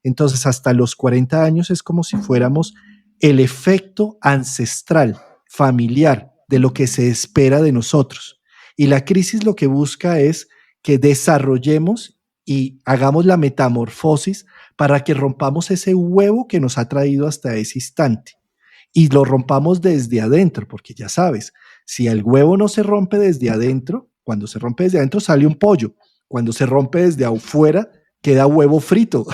Entonces, hasta los 40 años es como si fuéramos el efecto ancestral, familiar, de lo que se espera de nosotros. Y la crisis lo que busca es que desarrollemos y hagamos la metamorfosis para que rompamos ese huevo que nos ha traído hasta ese instante. Y lo rompamos desde adentro, porque ya sabes, si el huevo no se rompe desde adentro, cuando se rompe desde adentro sale un pollo. Cuando se rompe desde afuera, queda huevo frito.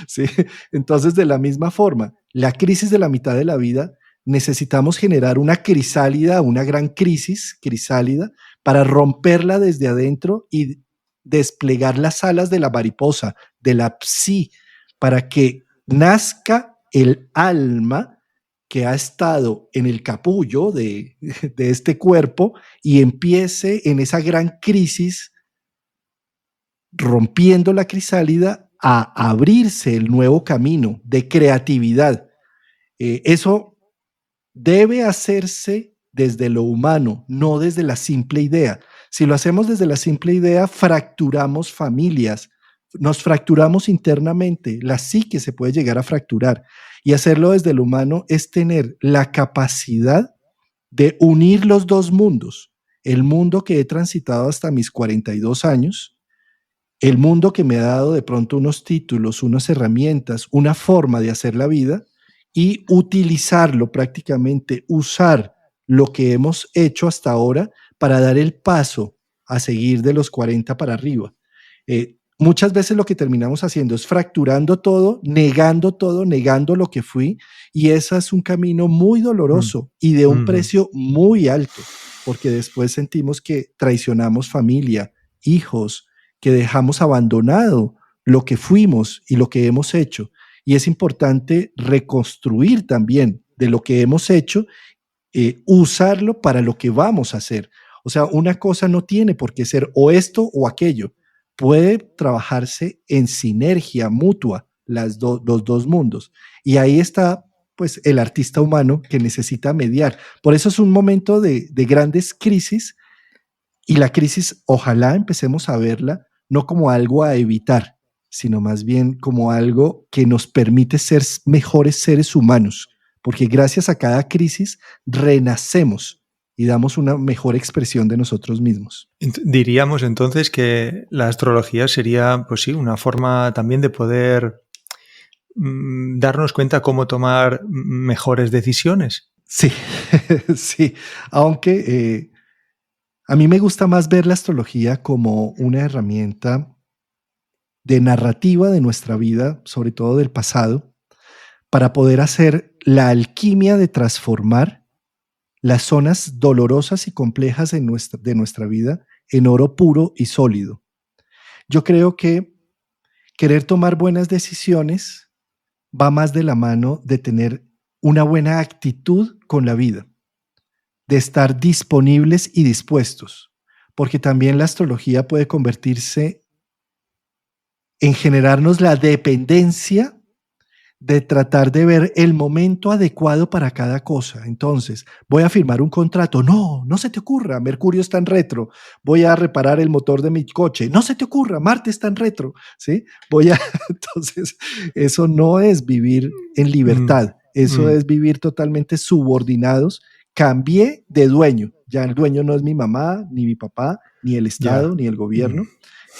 ¿Sí? Entonces, de la misma forma, la crisis de la mitad de la vida, necesitamos generar una crisálida, una gran crisis crisálida, para romperla desde adentro y desplegar las alas de la mariposa, de la psi, para que nazca el alma que ha estado en el capullo de este cuerpo y empiece en esa gran crisis, rompiendo la crisálida, a abrirse el nuevo camino de creatividad. Eso debe hacerse desde lo humano, no desde la simple idea. Si lo hacemos desde la simple idea, fracturamos familias, nos fracturamos internamente, la psique se puede llegar a fracturar. Y hacerlo desde lo humano es tener la capacidad de unir los dos mundos. El mundo que he transitado hasta mis 42 años, el mundo que me ha dado de pronto unos títulos, unas herramientas, una forma de hacer la vida y utilizarlo prácticamente, usar lo que hemos hecho hasta ahora para dar el paso a seguir de los 40 para arriba. Muchas veces lo que terminamos haciendo es fracturando todo, negando lo que fui, y ese es un camino muy doloroso y de un precio muy alto, porque después sentimos que traicionamos familia, hijos, que dejamos abandonado lo que fuimos y lo que hemos hecho. Y es importante reconstruir también de lo que hemos hecho, usarlo para lo que vamos a hacer. O sea, una cosa no tiene por qué ser o esto o aquello. Puede trabajarse en sinergia mutua los dos mundos. Y ahí está pues el artista humano que necesita mediar. Por eso es un momento de grandes crisis, y la crisis ojalá empecemos a verla no como algo a evitar, sino más bien como algo que nos permite ser mejores seres humanos, porque gracias a cada crisis renacemos y damos una mejor expresión de nosotros mismos. Diríamos entonces que la astrología sería, pues sí, una forma también de poder darnos cuenta cómo tomar mejores decisiones. Sí, sí, aunque a mí me gusta más ver la astrología como una herramienta de narrativa de nuestra vida, sobre todo del pasado, para poder hacer la alquimia de transformar las zonas dolorosas y complejas de nuestra vida en oro puro y sólido. Yo creo que querer tomar buenas decisiones va más de la mano de tener una buena actitud con la vida, de estar disponibles y dispuestos, porque también la astrología puede convertirse en generarnos la dependencia de tratar de ver el momento adecuado para cada cosa. Entonces, voy a firmar un contrato. No, no se te ocurra, Mercurio está en retro. Voy a reparar el motor de mi coche. No se te ocurra, Marte está en retro. ¿Sí? Entonces, eso no es vivir en libertad. Eso es vivir totalmente subordinados. Cambié de dueño. Ya el dueño no es mi mamá, ni mi papá, ni el Estado, ni el gobierno.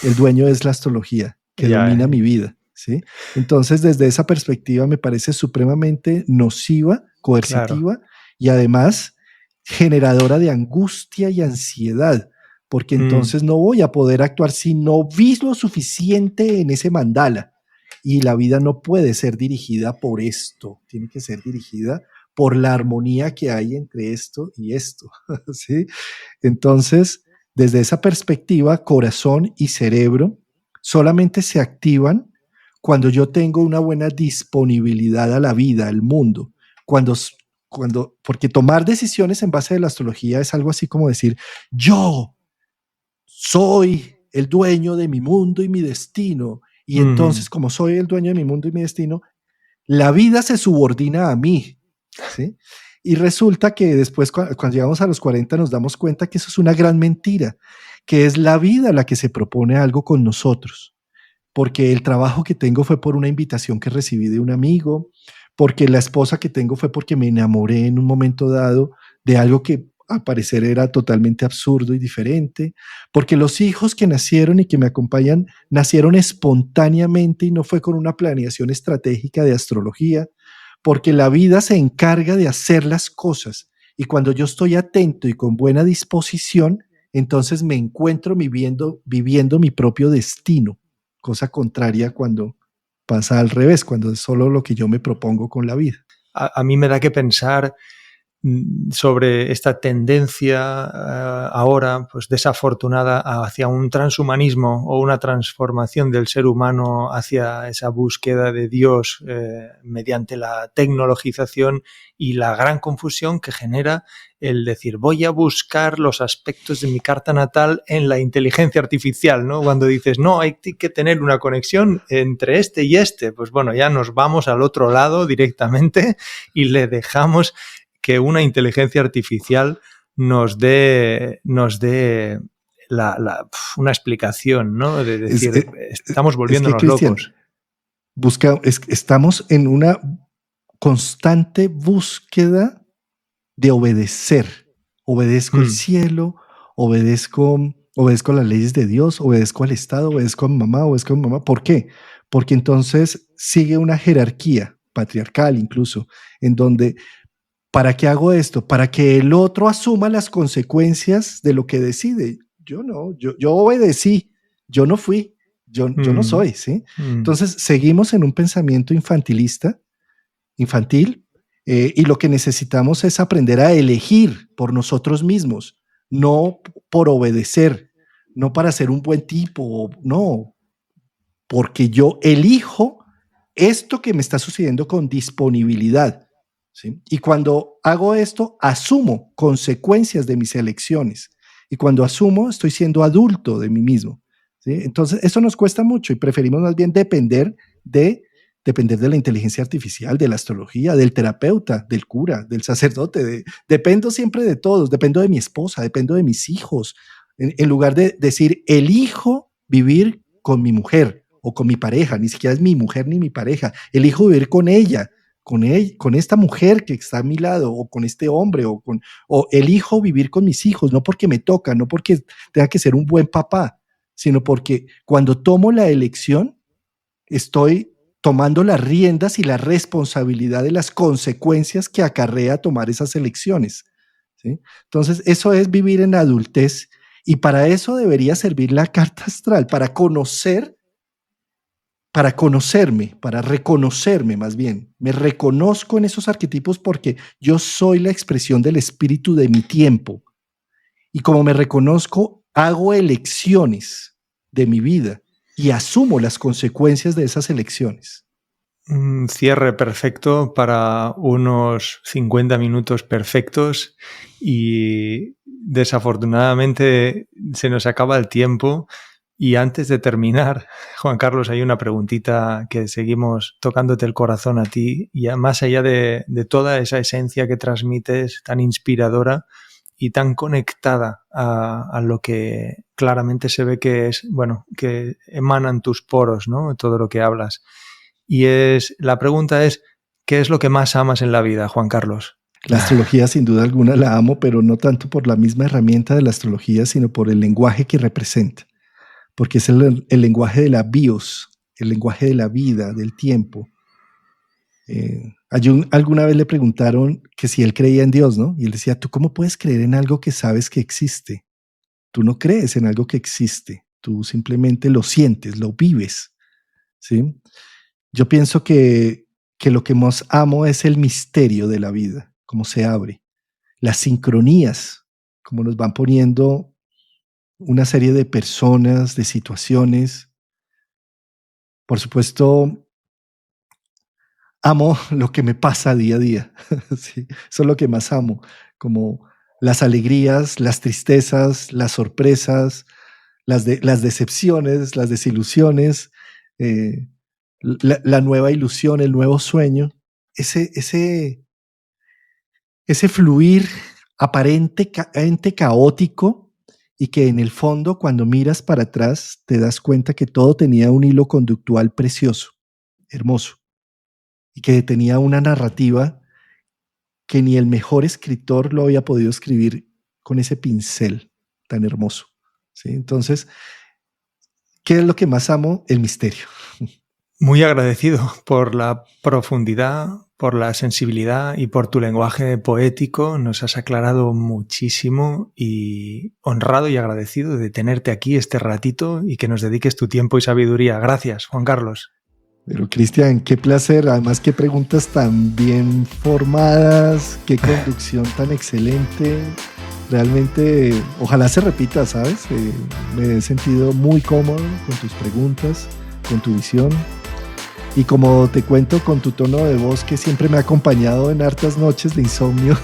El dueño es la astrología que domina mi vida. ¿Sí? Entonces, desde esa perspectiva me parece supremamente nociva, coercitiva, y además generadora de angustia y ansiedad, porque entonces no voy a poder actuar si no vi lo suficiente en ese mandala. Y la vida no puede ser dirigida por esto, tiene que ser dirigida por la armonía que hay entre esto y esto. ¿Sí? Entonces, desde esa perspectiva, corazón y cerebro solamente se activan cuando yo tengo una buena disponibilidad a la vida, al mundo, porque tomar decisiones en base de la astrología es algo así como decir, yo soy el dueño de mi mundo y mi destino, y entonces como soy el dueño de mi mundo y mi destino, la vida se subordina a mí, ¿sí? Y resulta que después, cuando llegamos a los 40, nos damos cuenta que eso es una gran mentira, que es la vida la que se propone algo con nosotros. Porque el trabajo que tengo fue por una invitación que recibí de un amigo, porque la esposa que tengo fue porque me enamoré en un momento dado de algo que al parecer era totalmente absurdo y diferente, porque los hijos que nacieron y que me acompañan nacieron espontáneamente y no fue con una planeación estratégica de astrología, porque la vida se encarga de hacer las cosas y cuando yo estoy atento y con buena disposición, entonces me encuentro viviendo mi propio destino. Cosa contraria cuando pasa al revés, cuando es solo lo que yo me propongo con la vida. A mí me da que pensar sobre esta tendencia ahora pues desafortunada hacia un transhumanismo o una transformación del ser humano hacia esa búsqueda de Dios mediante la tecnologización y la gran confusión que genera el decir voy a buscar los aspectos de mi carta natal en la inteligencia artificial, ¿no? Cuando dices no, hay que tener una conexión entre este y este, pues bueno, ya nos vamos al otro lado directamente y le dejamos que una inteligencia artificial nos dé una explicación, ¿no? De decir, estamos volviéndonos locos. Estamos en una constante búsqueda de obedecer. Obedezco el cielo, obedezco las leyes de Dios, obedezco al Estado, obedezco a mi mamá, obedezco a mi mamá. ¿Por qué? Porque entonces sigue una jerarquía patriarcal incluso, en donde ¿para qué hago esto? Para que el otro asuma las consecuencias de lo que decide. Yo no, yo obedecí, yo no fui, yo no soy, ¿sí? Entonces seguimos en un pensamiento infantil, y lo que necesitamos es aprender a elegir por nosotros mismos, no por obedecer, no para ser un buen tipo, no, porque yo elijo esto que me está sucediendo con disponibilidad. ¿Sí? Y cuando hago esto, asumo consecuencias de mis elecciones. Y cuando asumo, estoy siendo adulto de mí mismo. ¿Sí? Entonces, eso nos cuesta mucho y preferimos más bien depender de la inteligencia artificial, de la astrología, del terapeuta, del cura, del sacerdote. Dependo siempre de todos. Dependo de mi esposa, dependo de mis hijos. En lugar de decir, elijo vivir con mi mujer o con mi pareja. Ni siquiera es mi mujer ni mi pareja. Elijo vivir con ella. Con esta mujer que está a mi lado, o con este hombre, o elijo vivir con mis hijos, no porque me toca, no porque tenga que ser un buen papá, sino porque cuando tomo la elección, estoy tomando las riendas y la responsabilidad de las consecuencias que acarrea tomar esas elecciones. ¿Sí? Entonces, eso es vivir en adultez, y para eso debería servir la carta astral, para conocerme, para reconocerme más bien. Me reconozco en esos arquetipos porque yo soy la expresión del espíritu de mi tiempo. Y como me reconozco, hago elecciones de mi vida y asumo las consecuencias de esas elecciones. Un cierre perfecto para unos 50 minutos perfectos, y desafortunadamente se nos acaba el tiempo y antes de terminar, Juan Carlos, hay una preguntita que seguimos tocándote el corazón a ti, y más allá de toda esa esencia que transmites tan inspiradora y tan conectada a lo que claramente se ve que es, bueno, que emanan tus poros, ¿no? Todo lo que hablas. Y la pregunta es, ¿qué es lo que más amas en la vida, Juan Carlos? La astrología sin duda alguna la amo, pero no tanto por la misma herramienta de la astrología, sino por el lenguaje que representa. Porque es el lenguaje de la bios, el lenguaje de la vida, del tiempo. A Jung alguna vez le preguntaron que si él creía en Dios, ¿no? Y él decía, ¿tú cómo puedes creer en algo que sabes que existe? Tú no crees en algo que existe, tú simplemente lo sientes, lo vives, ¿sí? Yo pienso que lo que más amo es el misterio de la vida, cómo se abre, las sincronías, cómo nos van poniendo una serie de personas, de situaciones. Por supuesto, amo lo que me pasa día a día. Sí, eso es lo que más amo, como las alegrías, las tristezas, las sorpresas, las decepciones, las desilusiones, la nueva ilusión, el nuevo sueño, ese fluir aparentemente caótico, y que en el fondo, cuando miras para atrás, te das cuenta que todo tenía un hilo conductual precioso, hermoso, y que tenía una narrativa que ni el mejor escritor lo había podido escribir con ese pincel tan hermoso, ¿sí? Entonces, ¿qué es lo que más amo? El misterio. Muy agradecido por la profundidad, por la sensibilidad y por tu lenguaje poético. Nos has aclarado muchísimo, y honrado y agradecido de tenerte aquí este ratito y que nos dediques tu tiempo y sabiduría. Gracias, Juan Carlos. Pero Cristian, qué placer, además qué preguntas tan bien formadas, qué conducción tan excelente. Realmente, ojalá se repita, ¿sabes? Me he sentido muy cómodo con tus preguntas, con tu visión. Y como te cuento, con tu tono de voz que siempre me ha acompañado en hartas noches de insomnio,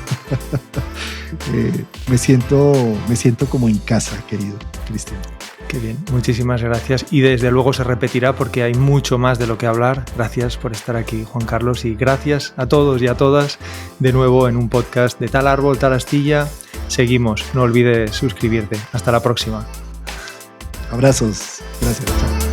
me siento como en casa, querido Cristian. Qué bien, muchísimas gracias. Y desde luego se repetirá porque hay mucho más de lo que hablar. Gracias por estar aquí, Juan Carlos, y gracias a todos y a todas de nuevo en un podcast de Tal Árbol, Tal Astilla. Seguimos, no olvides suscribirte. Hasta la próxima. Abrazos, gracias. Chao.